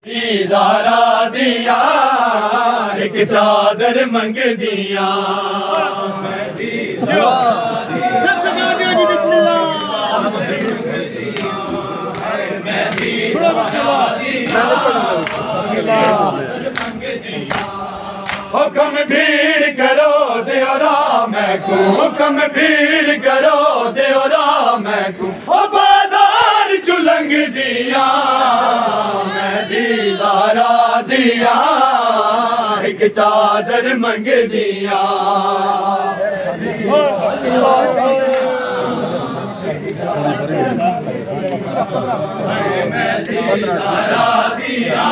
ज़ारा दिया एक चादर मंग दिया हुक्म भीड़ करो देवरा मैं को हुक्म भीड़ करो देवरा मैं को बाजार चुलंग दिया मैं दीदारा दिया एक चादर मंग दिया मैं दीदारा दिया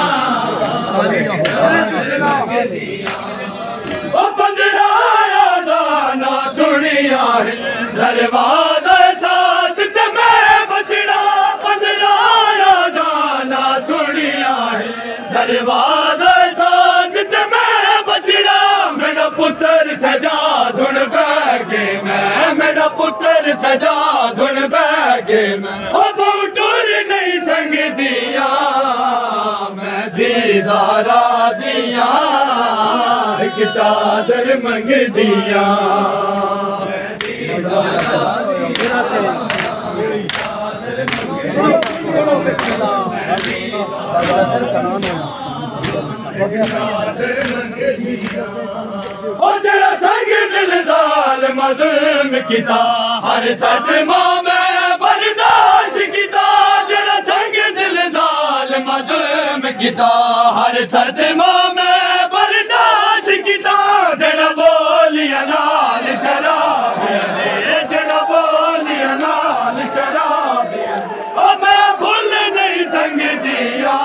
पंजराया जाना सुनिया है दरवाजा साथ मैं बचड़ा पंजराया जाना सुनिया है दरवाजा साथ मैं बचड़ा मेरा पुत्र सजा धुन बैगे मैं मेरा पुत्र सजा धुन बैगे मैं टूर नहीं संग दिया मैं दीदारा दिया एक चादर मंग दिया और जरा संग दिलदार मज़लूम किता हर सदमा में बर्दाश्त किता जरा संग दिलदार मज़लूम किता हर सदमा में बर्दाश्त किता जरा बोलिया नाल शराब जरा बोलिया नाल शराब और मैं भूल नहीं संग दिया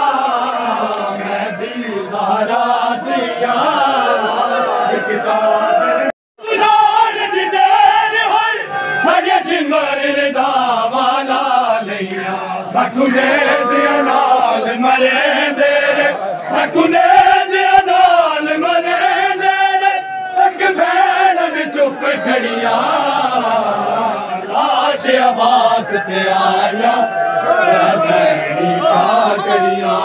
मैं दीदारा दिया एक चादर शिमर दावाला लिया सकुने दिया नाल मरे दे सकुने दिया नाल मरे दे एक भैन चुप खड़िया लाश आवास ते आया भैनी का करिया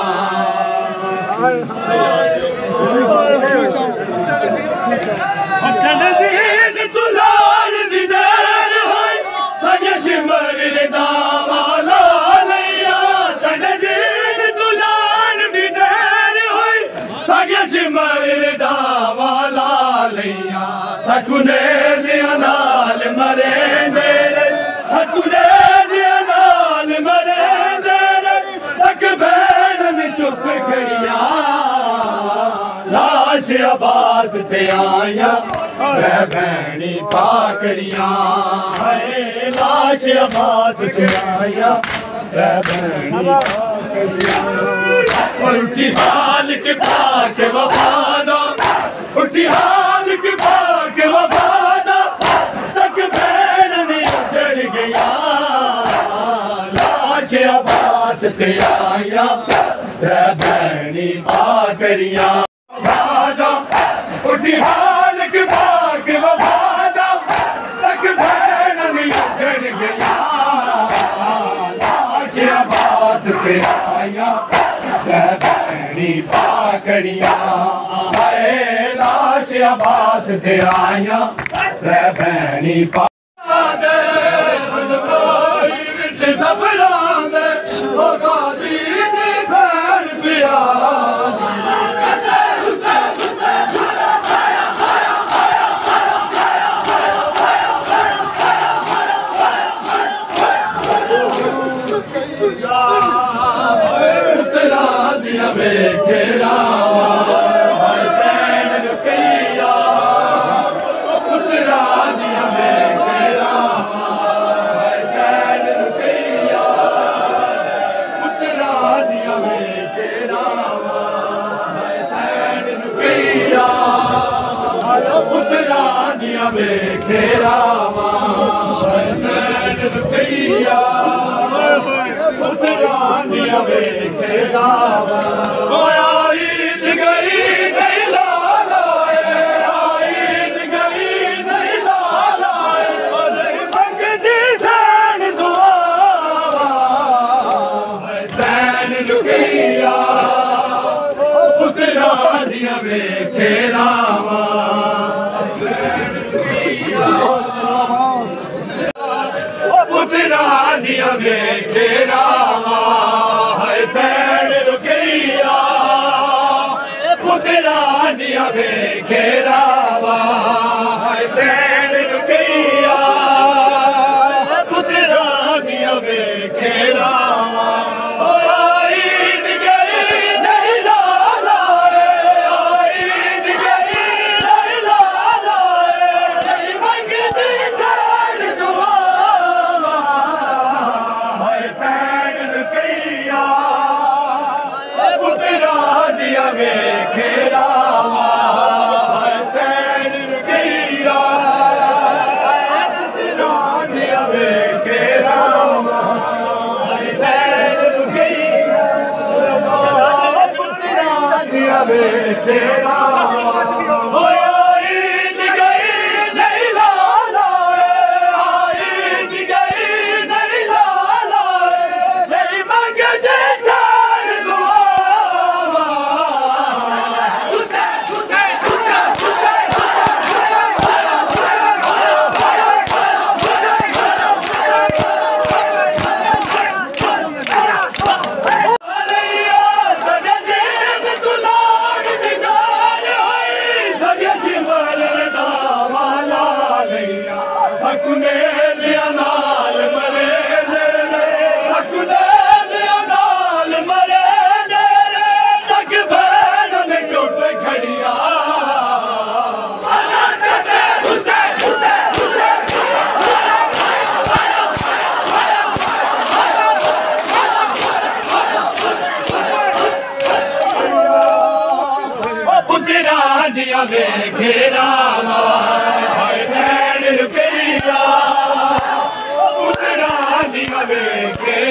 तुलार दी देर होई सजे शिमर दावाला लिया तड़जीन तुलार दी देर होई सजे शिमर दावाला लिया सकुने दिया नाल मरे दे सकुने दिया नाल मरे दे तक भैन चुप खड़िया लाश आबास ते आया मैं भैनी पाकड़िया है लाश आबास ते आया मैं भैनी पाकड़िया उल्टी हाल के पाक वफादा उल्टी हाल के पाक वफादा तक भैन में चढ़ गया लाश आबास ते आया मैं भैनी पाकड़िया उठी हाल के पाक वफादा तक भैन में चढ़ गया लाश आबास पे आया भैनी पाकड़िया है लाश आबास पे आया भैनी दिया बेखेरावा सैन रुकैया पुत्रा दिया बेखेरावा ईद गई नहीं लाला ईद गई नहीं लाला नहीं मंगती सैन दुआवा सैन रुकैया पुत्रा दिया बेखेरावा सैन रुकैया पुत्रा दिया बेखेरावा सैन रुकैया पुत्रा दिया बेखेरावा ईद गई नहीं लाला ईद गई नहीं लाला नहीं मंगते सैन दुआवा सकुने दिया नाल मरे सकुने दिया नाल मरे तक भैन ने चुप खड़िया पुत्रा दिया बेखेरावा सैन रुकैया पुत्रा दिया बेखेरावा